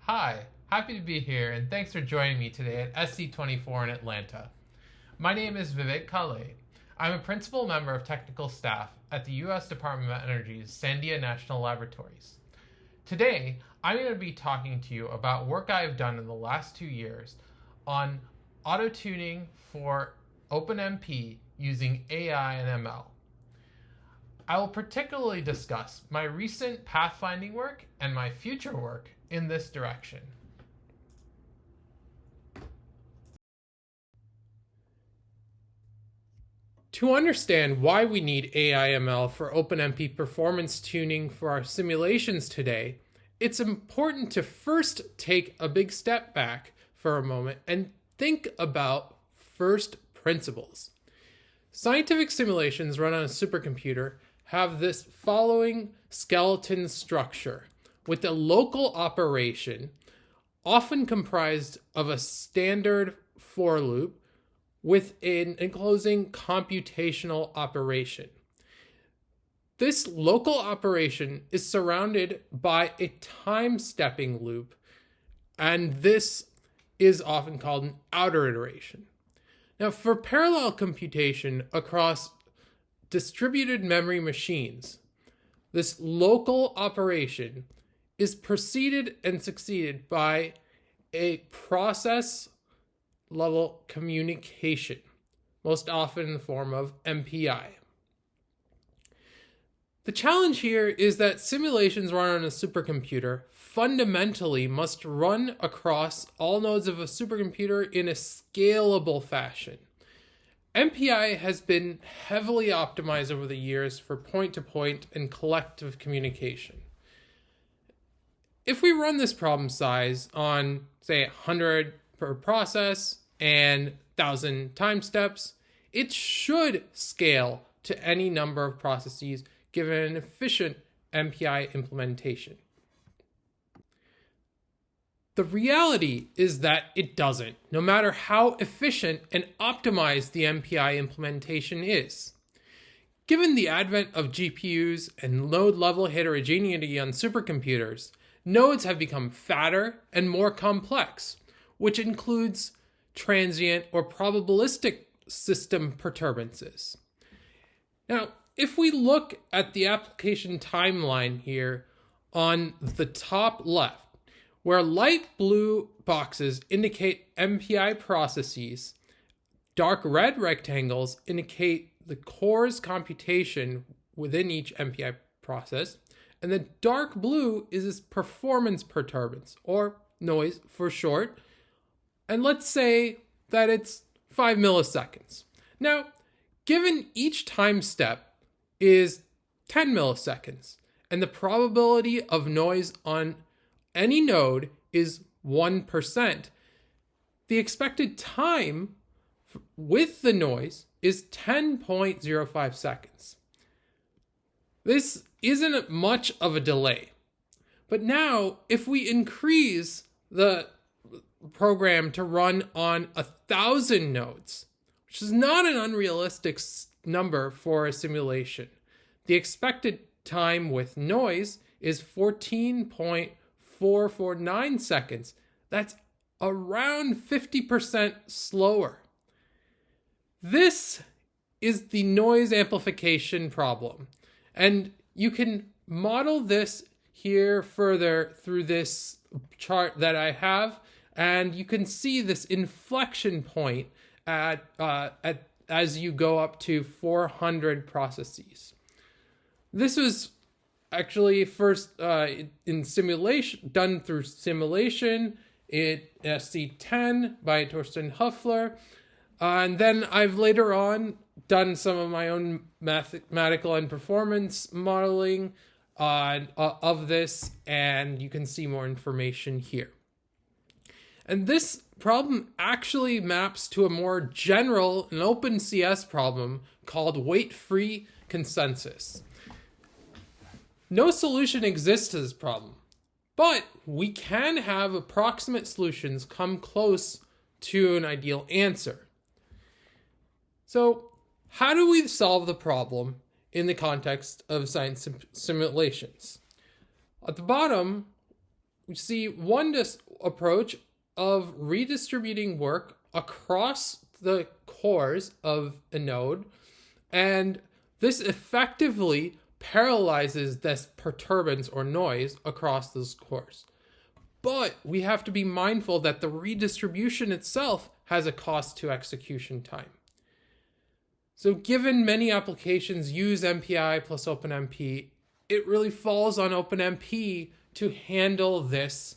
Hi, happy to be here and thanks for joining me today at SC24 in Atlanta. My name is Vivek Kale. I'm a principal member of technical staff at the U.S. Department of Energy's Sandia National Laboratories. Today, I'm going to be talking to you about work I've done in the last 2 years on auto-tuning for OpenMP using AI and ML. I will particularly discuss my recent pathfinding work and my future work in this direction. To understand why we need AI/ML for OpenMP performance tuning for our simulations today, it's important to first take a big step back for a moment and think about first principles. Scientific simulations run on a supercomputer have this following skeleton structure with a local operation often comprised of a standard for loop with an enclosing computational operation. This local operation is surrounded by a time-stepping loop, and this is often called an outer iteration. Now, for parallel computation across distributed memory machines, this local operation is preceded and succeeded by a process level communication, most often in the form of MPI. The challenge here is that simulations run on a supercomputer fundamentally must run across all nodes of a supercomputer in a scalable fashion. MPI has been heavily optimized over the years for point-to-point and collective communication. If we run this problem size on, say, 100 per process and 1,000 time steps, it should scale to any number of processes given an efficient MPI implementation. The reality is that it doesn't, no matter how efficient and optimized the MPI implementation is. Given the advent of GPUs and node-level heterogeneity on supercomputers, nodes have become fatter and more complex, which includes transient or probabilistic system perturbances. Now, if we look at the application timeline here on the top left, where light blue boxes indicate MPI processes, dark red rectangles indicate the core's computation within each MPI process, and the dark blue is its performance perturbance, or noise for short, and let's say that it's 5 milliseconds. Now, given each time step is 10 milliseconds, and the probability of noise on any node is 1%, the expected time with the noise is 10.05 seconds. This isn't much of a delay. But now, if we increase the program to run on 1,000 nodes, which is not an unrealistic number for a simulation, the expected time with noise is 14.449 seconds. That's around 50% slower. This is the noise amplification problem. And you can model this here further through this chart that I have. And you can see this inflection point as you go up to 400 processes. This was actually first in simulation, done through simulation in SC10 by Torsten Höfler. And then I've later on done some of my own mathematical and performance modeling of this, and you can see more information here. And this problem actually maps to a more general and open CS problem called weight-free consensus. No solution exists to this problem, but we can have approximate solutions come close to an ideal answer. So, how do we solve the problem in the context of science simulations? At the bottom, we see one approach of redistributing work across the cores of a node, and this effectively paralyzes this perturbance or noise across those cores. But we have to be mindful that the redistribution itself has a cost to execution time. So given many applications use MPI plus OpenMP, it really falls on OpenMP to handle this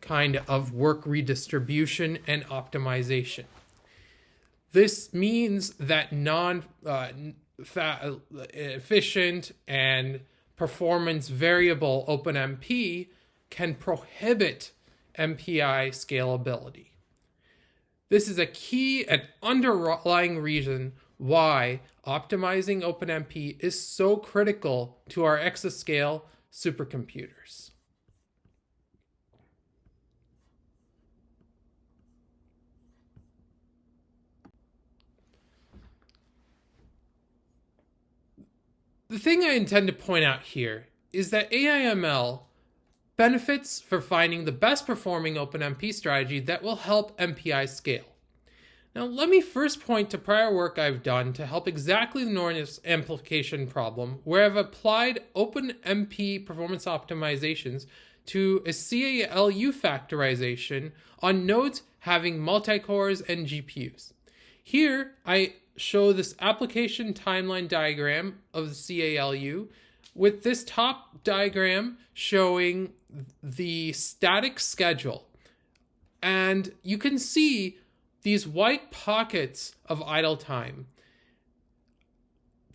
kind of work redistribution and optimization. This means that non-efficient and performance variable OpenMP can prohibit MPI scalability. This is a key and underlying reason why optimizing OpenMP is so critical to our exascale supercomputers. The thing I intend to point out here is that AIML benefits for finding the best performing OpenMP strategy that will help MPI scale. Now, let me first point to prior work I've done to help exactly the noise amplification problem, where I've applied OpenMP performance optimizations to a CALU factorization on nodes having multi-cores and GPUs. Here, I show this application timeline diagram of the CALU, with this top diagram showing the static schedule. And you can see these white pockets of idle time.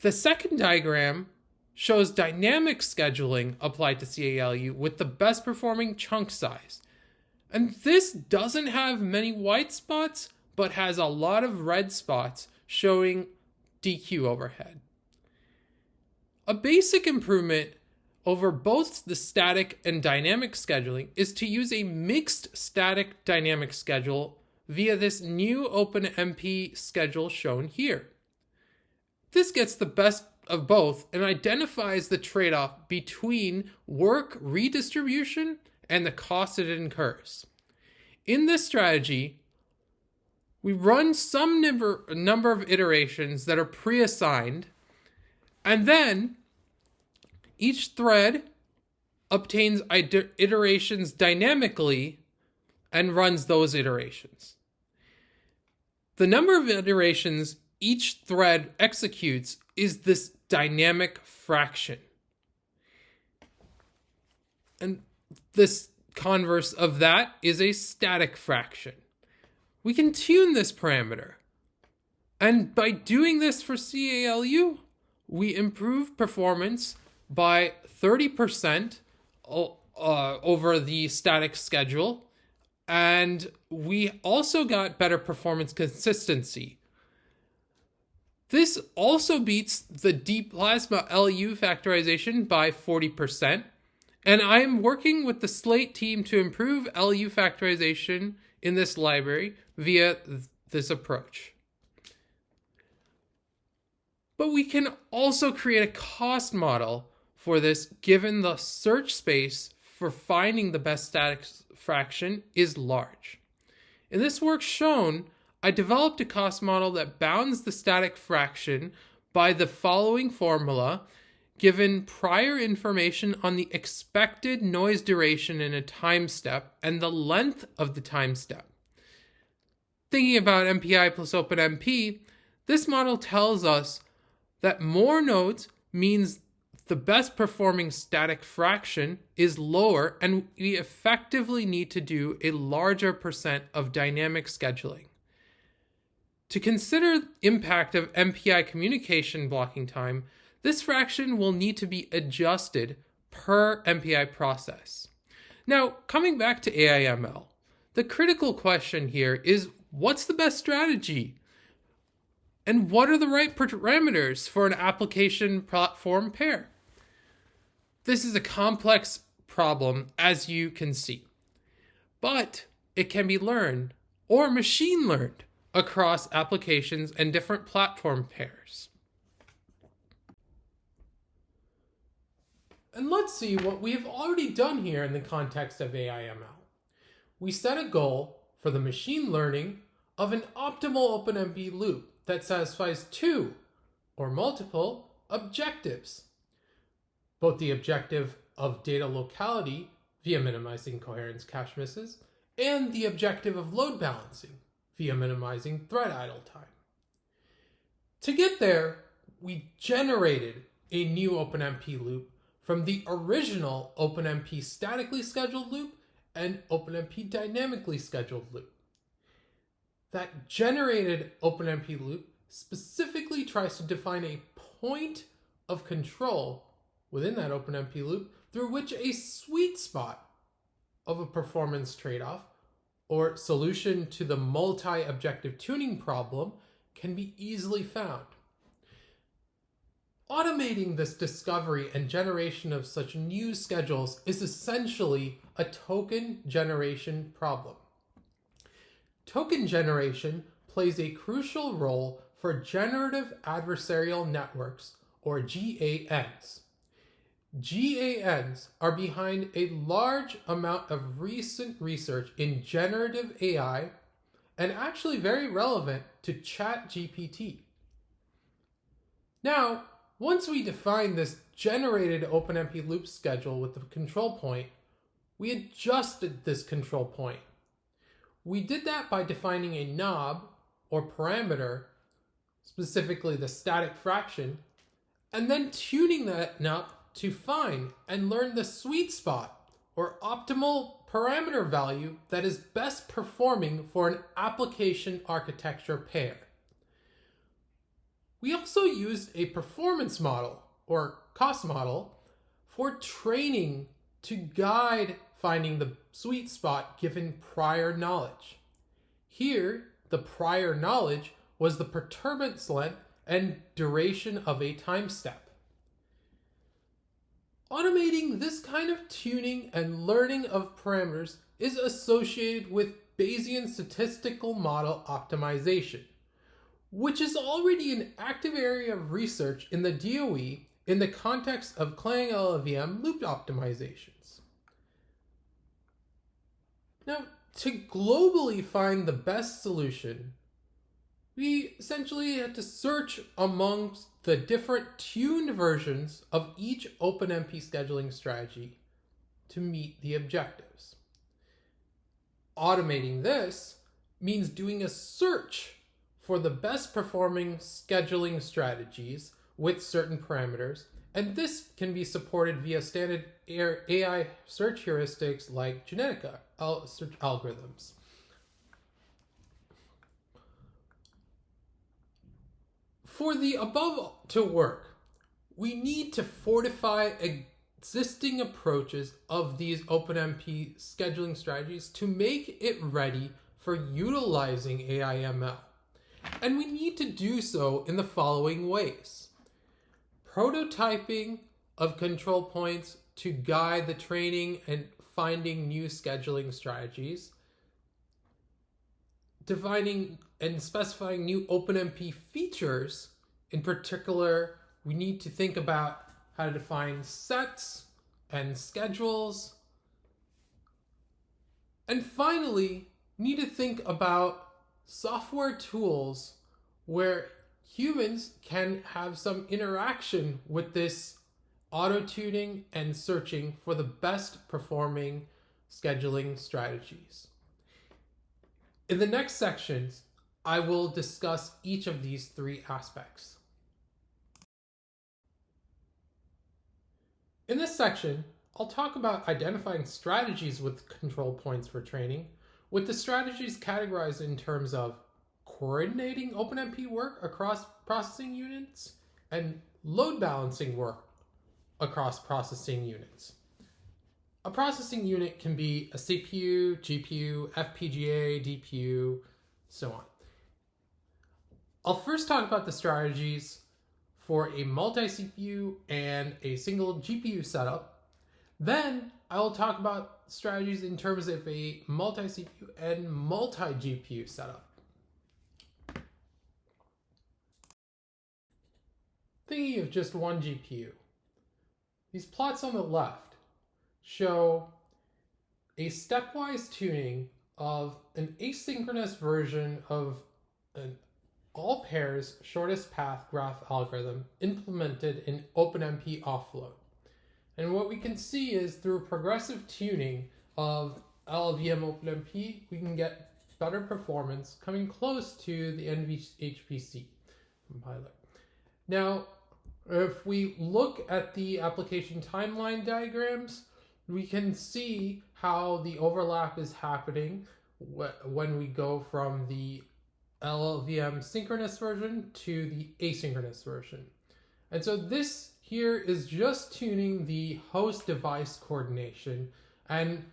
The second diagram shows dynamic scheduling applied to CALU with the best performing chunk size. And this doesn't have many white spots, but has a lot of red spots showing DQ overhead. A basic improvement over both the static and dynamic scheduling is to use a mixed static dynamic schedule via this new OpenMP schedule shown here. This gets the best of both and identifies the trade-off between work redistribution and the cost it incurs. In this strategy, we run some number of iterations that are pre-assigned, and then each thread obtains iterations dynamically and runs those iterations. The number of iterations each thread executes is this dynamic fraction. And this converse of that is a static fraction. We can tune this parameter. And by doing this for CALU, we improve performance by 30% over the static schedule. And we also got better performance consistency. This also beats the deep plasma LU factorization by 40%. And I am working with the Slate team to improve LU factorization in this library via this approach. But we can also create a cost model for this, given the search space for finding the best static fraction is large. In this work shown, I developed a cost model that bounds the static fraction by the following formula, given prior information on the expected noise duration in a time step and the length of the time step. Thinking about MPI plus OpenMP, this model tells us that more nodes means the best performing static fraction is lower, and we effectively need to do a larger percent of dynamic scheduling. To consider impact of MPI communication blocking time, this fraction will need to be adjusted per MPI process. Now, coming back to AIML, the critical question here is, what's the best strategy? And what are the right parameters for an application platform pair? This is a complex problem, as you can see, but it can be learned or machine learned across applications and different platform pairs. And let's see what we have already done here in the context of AI/ML. We set a goal for the machine learning of an optimal OpenMP loop that satisfies two or multiple objectives. Both the objective of data locality via minimizing coherence cache misses and the objective of load balancing via minimizing thread idle time. To get there, we generated a new OpenMP loop from the original OpenMP statically scheduled loop and OpenMP dynamically scheduled loop. That generated OpenMP loop specifically tries to define a point of control within that OpenMP loop through which a sweet spot of a performance trade-off or solution to the multi-objective tuning problem can be easily found. Automating this discovery and generation of such new schedules is essentially a token generation problem. Token generation plays a crucial role for generative adversarial networks, or GANs. GANs are behind a large amount of recent research in generative AI and actually very relevant to ChatGPT. Now, once we define this generated OpenMP loop schedule with the control point, we adjusted this control point. We did that by defining a knob or parameter, specifically the static fraction, and then tuning that knob to find and learn the sweet spot or optimal parameter value that is best performing for an application architecture pair. We also used a performance model or cost model for training to guide finding the sweet spot given prior knowledge. Here, the prior knowledge was the perturbance length and duration of a time step. Automating this kind of tuning and learning of parameters is associated with Bayesian statistical model optimization, which is already an active area of research in the DOE in the context of Clang LLVM loop optimizations. Now, to globally find the best solution, we essentially had to search amongst the different tuned versions of each OpenMP scheduling strategy to meet the objectives. Automating this means doing a search for the best performing scheduling strategies with certain parameters, and this can be supported via standard AI search heuristics like genetic search algorithms. For the above to work, we need to fortify existing approaches of these OpenMP scheduling strategies to make it ready for utilizing AI/ML. And we need to do so in the following ways. Prototyping of control points to guide the training and finding new scheduling strategies. Defining and specifying new OpenMP features. In particular, we need to think about how to define sets and schedules. And finally, need to think about software tools where humans can have some interaction with this auto-tuning and searching for the best performing scheduling strategies. In the next sections, I will discuss each of these three aspects. In this section, I'll talk about identifying strategies with control points for training, with the strategies categorized in terms of coordinating OpenMP work across processing units and load balancing work across processing units. A processing unit can be a CPU, GPU, FPGA, DPU, so on. I'll first talk about the strategies for a multi-CPU and a single GPU setup. Then I will talk about strategies in terms of a multi-CPU and multi-GPU setup. Thinking of just one GPU. these plots on the left show a stepwise tuning of an asynchronous version of an all pairs shortest path graph algorithm implemented in OpenMP offload. And what we can see is through progressive tuning of LLVM OpenMP, we can get better performance coming close to the NVHPC compiler. Now, if we look at the application timeline diagrams, we can see how the overlap is happening when we go from the LLVM synchronous version to the asynchronous version. And so this here is just tuning the host device coordination, and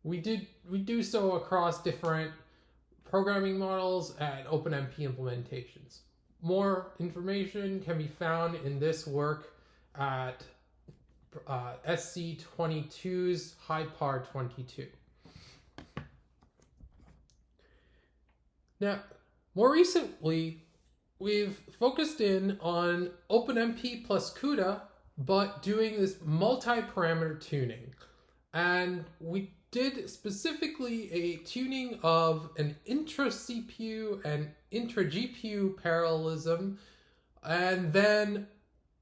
we do so across different programming models and OpenMP implementations. More information can be found in this work at SC22's HiPAR 22. Now, more recently, we've focused in on OpenMP plus CUDA, but doing this multi-parameter tuning. And we did specifically a tuning of an intra-CPU and intra-GPU parallelism, and then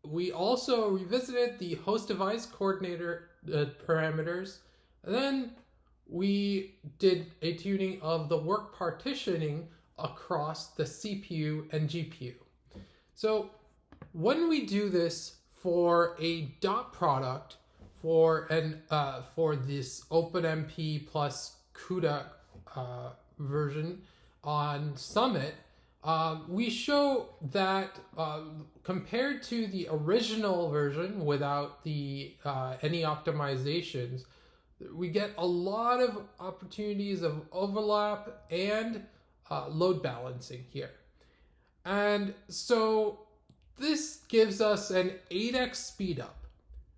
we also revisited the host device coordinator parameters, and then we did a tuning of the work partitioning across the CPU and GPU. So when we do this for a dot product for this OpenMP plus CUDA version on Summit, we show that compared to the original version without the any optimizations, we get a lot of opportunities of overlap and load balancing here. And so this gives us an 8x speed up.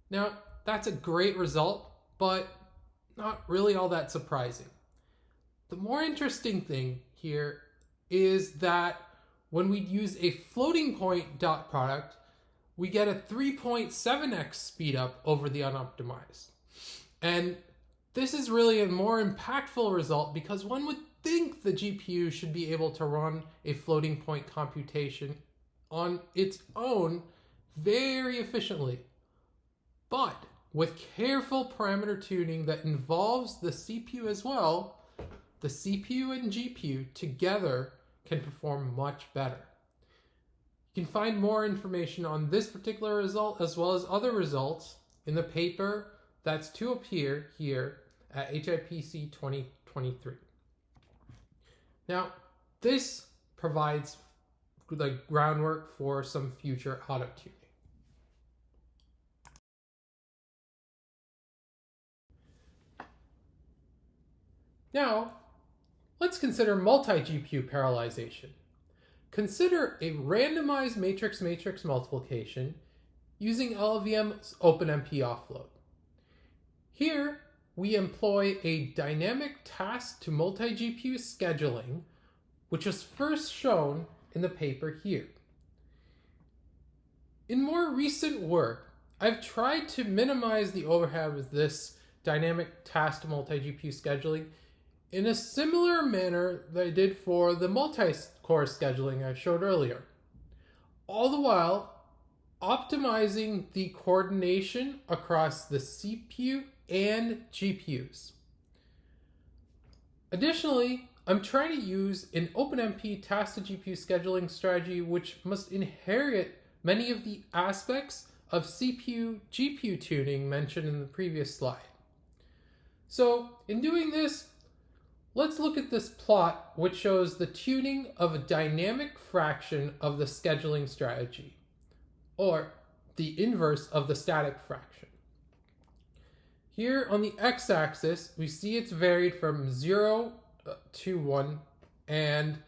Now, that's a great result, but not really all that surprising. The more interesting thing here is that when we use a floating point dot product, we get a 3.7x speed up over the unoptimized. And this is really a more impactful result because one would think the GPU should be able to run a floating point computation on its own very efficiently. But with careful parameter tuning that involves the CPU as well, the CPU and GPU together can perform much better. You can find more information on this particular result as well as other results in the paper that's to appear here at HIPC 2023. Now, this provides the groundwork for some future auto-tuning. Now, let's consider multi-GPU parallelization. Consider a randomized matrix-matrix multiplication using LLVM's OpenMP offload. Here, we employ a dynamic task to multi-GPU scheduling, which was first shown in the paper here. In more recent work, I've tried to minimize the overhead of this dynamic task to multi-GPU scheduling in a similar manner that I did for the multi-core scheduling I showed earlier, all the while optimizing the coordination across the CPU and GPUs. Additionally, I'm trying to use an OpenMP task to GPU scheduling strategy which must inherit many of the aspects of CPU GPU tuning mentioned in the previous slide. So in doing this, let's look at this plot which shows the tuning of a dynamic fraction of the scheduling strategy, or the inverse of the static fraction. Here on the x-axis, we see it's varied from 0 to 1, and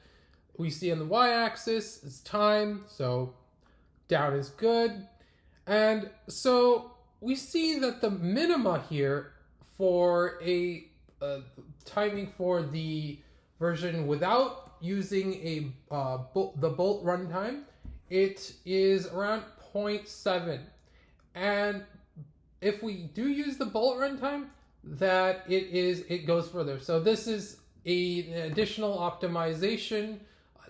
we see on the y-axis is time, so down is good. And so we see that the minima here for a timing for the version without using the bolt runtime, it is around 0.7. And if we do use the bullet runtime, that it goes further. So this is an additional optimization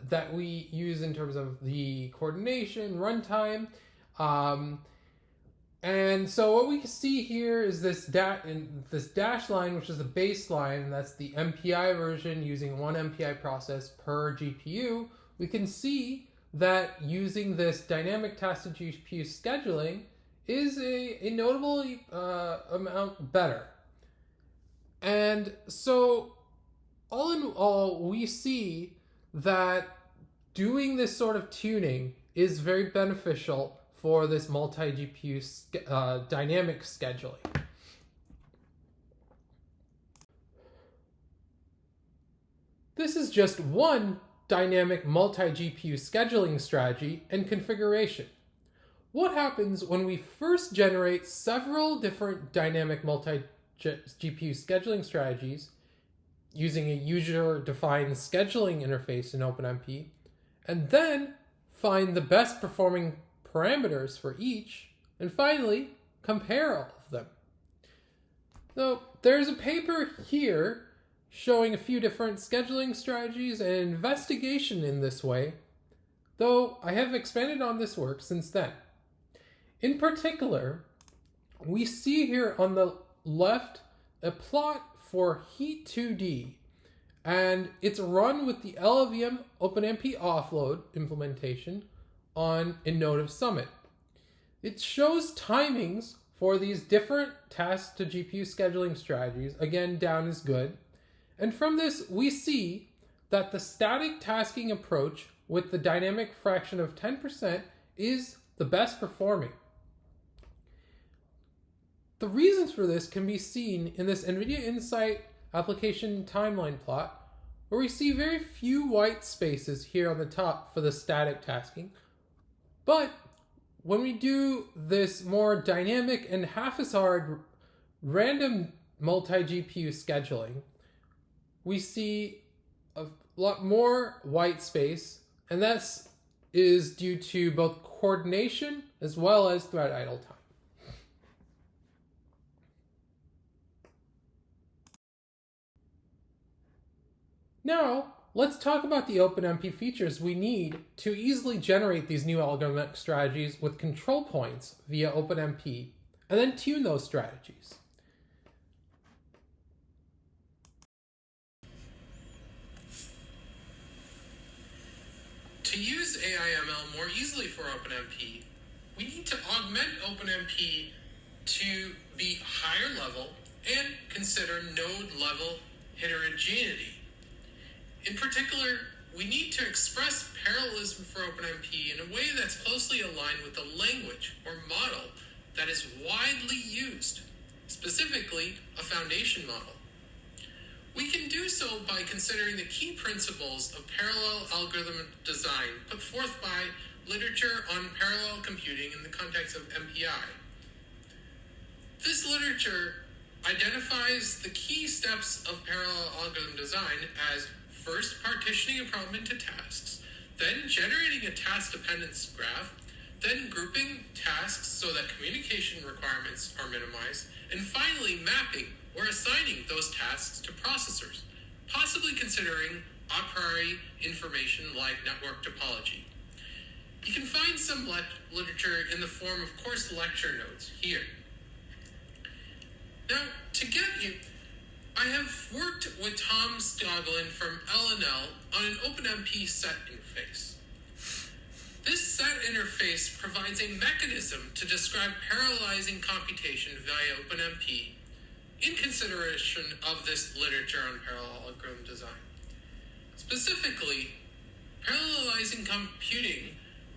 that we use in terms of the coordination, runtime. And so what we see here is this dash line, which is the baseline, and that's the MPI version using one MPI process per GPU. We can see that using this dynamic task to GPU scheduling is a notable amount better. And so all in all, we see that doing this sort of tuning is very beneficial for this multi-GPU dynamic scheduling. This is just one dynamic multi-GPU scheduling strategy and configuration. What happens when we first generate several different dynamic multi-GPU scheduling strategies using a user-defined scheduling interface in OpenMP, and then find the best performing parameters for each, and finally compare all of them? So there's a paper here showing a few different scheduling strategies and investigation in this way, though I have expanded on this work since then. In particular, we see here on the left a plot for Heat 2D, and it's run with the LLVM OpenMP offload implementation on a node of Summit. It shows timings for these different task to GPU scheduling strategies. Again, down is good. And from this, we see that the static tasking approach with the dynamic fraction of 10% is the best performing. The reasons for this can be seen in this NVIDIA Insight application timeline plot, where we see very few white spaces here on the top for the static tasking. But when we do this more dynamic and half as hard random multi-GPU scheduling, we see a lot more white space, and that is due to both coordination as well as thread idle time. Now, let's talk about the OpenMP features we need to easily generate these new algorithmic strategies with control points via OpenMP, and then tune those strategies. To use AI/ML more easily for OpenMP, we need to augment OpenMP to be higher level and consider node level heterogeneity. In particular, we need to express parallelism for OpenMP in a way that's closely aligned with the language or model that is widely used, specifically a foundation model. We can do so by considering the key principles of parallel algorithm design put forth by literature on parallel computing in the context of MPI. This literature identifies the key steps of parallel algorithm design as first partitioning a problem into tasks, then generating a task dependence graph, then grouping tasks so that communication requirements are minimized, and finally mapping or assigning those tasks to processors, possibly considering a priori information like network topology. You can find some literature in the form of course lecture notes here. Now, to get you, I have worked with Tom Scoglin from LNL on an OpenMP set interface. This set interface provides a mechanism to describe parallelizing computation via OpenMP in consideration of this literature on parallel algorithm design. Specifically, parallelizing computing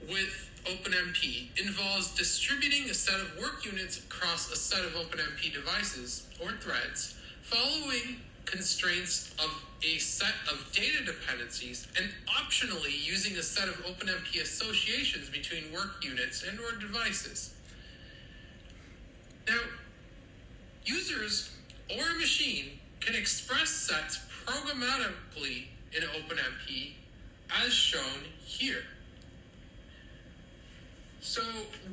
with OpenMP involves distributing a set of work units across a set of OpenMP devices or threads, following constraints of a set of data dependencies, and optionally using a set of OpenMP associations between work units and or devices. Now, users or a machine can express sets programmatically in OpenMP as shown here. So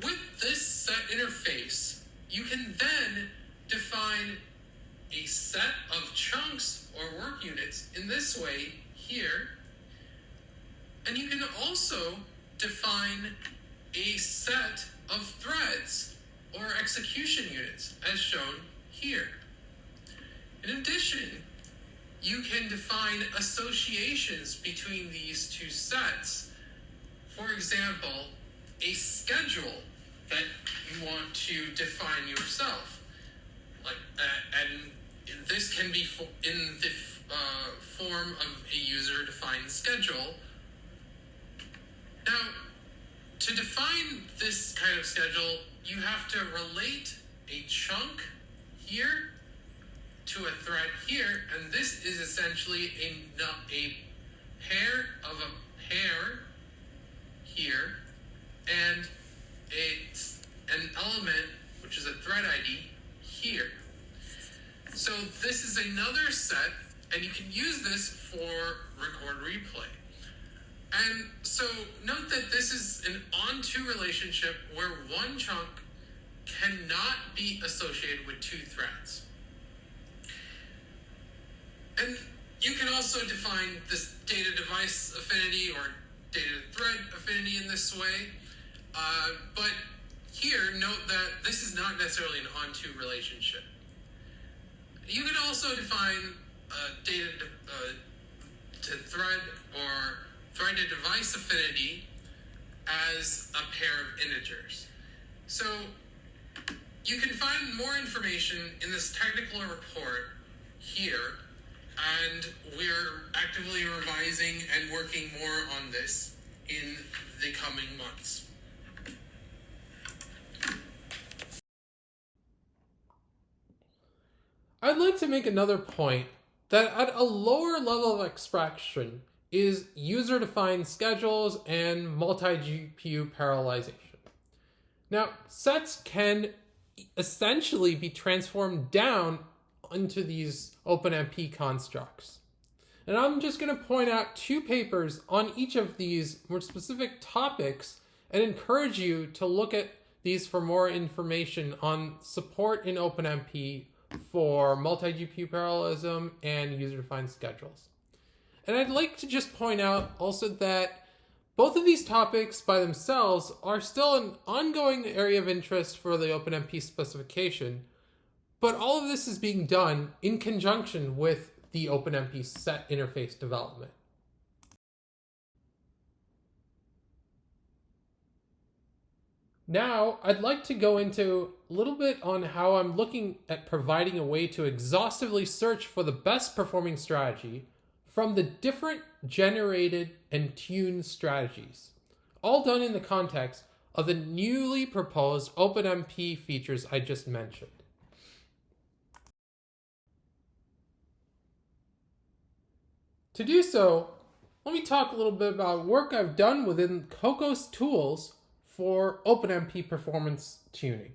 with this set interface, You can then define a set of chunks or work units in this way here. And you can also define a set of threads or execution units as shown here. In addition, you can define associations between these two sets. For example, a schedule that you want to define yourself. And this can be in the form of a user-defined schedule. Now, to define this kind of schedule, you have to relate a chunk here to a thread here, and this is essentially a pair of a pair here, and it's an element, which is a thread ID, here. So this is another set, and you can use this for record replay. And so note that this is an on-to relationship where one chunk cannot be associated with two threads. And you can also define this data device affinity or data thread affinity in this way. But here, note that this is not necessarily an on-to relationship. You can also define data to thread or thread to device affinity as a pair of integers. So you can find more information in this technical report here, and we're actively revising and working more on this in the coming months. I'd like to make another point that at a lower level of abstraction is user-defined schedules and multi-GPU parallelization. Now, sets can essentially be transformed down into these OpenMP constructs. And I'm just going to point out two papers on each of these more specific topics and encourage you to look at these for more information on support in OpenMP for multi-GPU parallelism and user-defined schedules. And I'd like to just point out also that both of these topics by themselves are still an ongoing area of interest for the OpenMP specification, but all of this is being done in conjunction with the OpenMP set interface development. Now, I'd like to go into a little bit on how I'm looking at providing a way to exhaustively search for the best performing strategy from the different generated and tuned strategies, all done in the context of the newly proposed OpenMP features I just mentioned. To do so, let me talk a little bit about work I've done within Cocos tools for OpenMP performance tuning.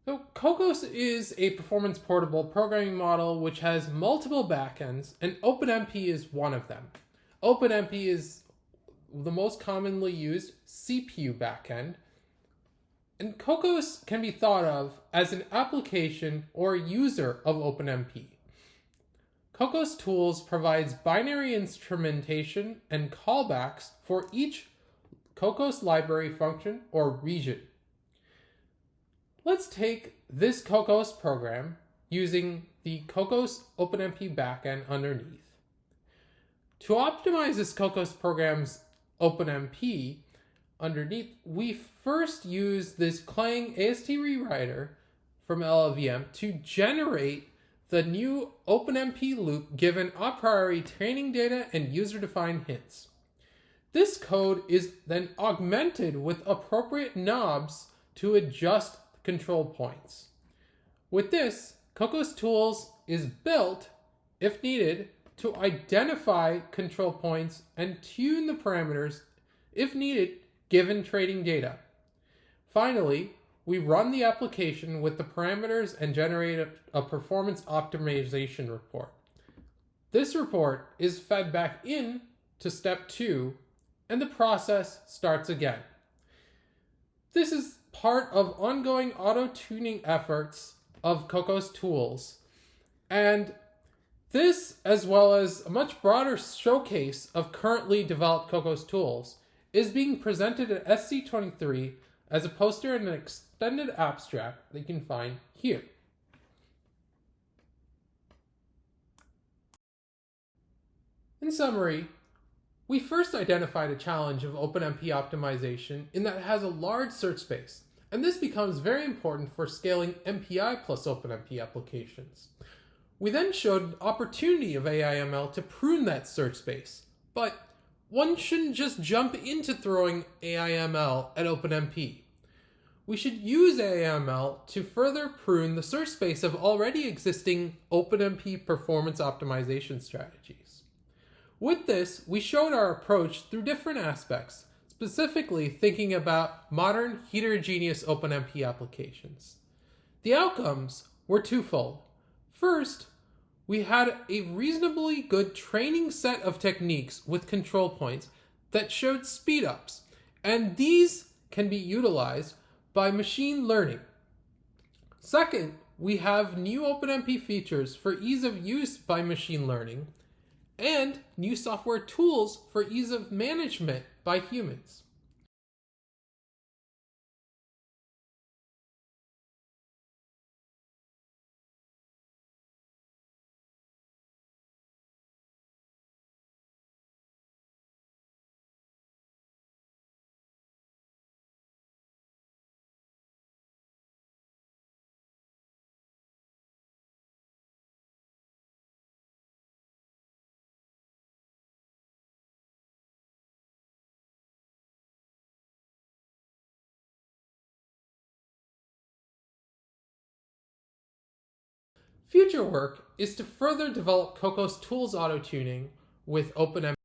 So Cocos is a performance portable programming model which has multiple backends, and OpenMP is one of them. OpenMP is the most commonly used CPU backend, and Cocos can be thought of as an application or user of OpenMP. Cocos Tools provides binary instrumentation and callbacks for each Cocos library function or region. Let's take this Cocos program using the Cocos OpenMP backend underneath. To optimize this Cocos program's OpenMP underneath, we first use this Clang AST rewriter from LLVM to generate the new OpenMP loop given a priori training data and user-defined hints. This code is then augmented with appropriate knobs to adjust control points. With this, Cocos Tools is built, if needed, to identify control points and tune the parameters, if needed, given trading data. Finally, we run the application with the parameters and generate a performance optimization report. This report is fed back in to step 2, and the process starts again. This is part of ongoing auto-tuning efforts of Coco's tools. And this, as well as a much broader showcase of currently developed Coco's tools, is being presented at SC23 as a poster and an extended abstract that you can find here. In summary, we first identified a challenge of OpenMP optimization in that it has a large search space, and this becomes very important for scaling MPI plus OpenMP applications. We then showed an opportunity of AIML to prune that search space, but one shouldn't just jump into throwing AIML at OpenMP. We should use AIML to further prune the search space of already existing OpenMP performance optimization strategies. With this, we showed our approach through different aspects, specifically thinking about modern heterogeneous OpenMP applications. The outcomes were twofold. First, we had a reasonably good training set of techniques with control points that showed speedups, and these can be utilized by machine learning. Second, we have new OpenMP features for ease of use by machine learning, and new software tools for ease of management by humans. Future work is to further develop Coco's tools auto-tuning with OpenMP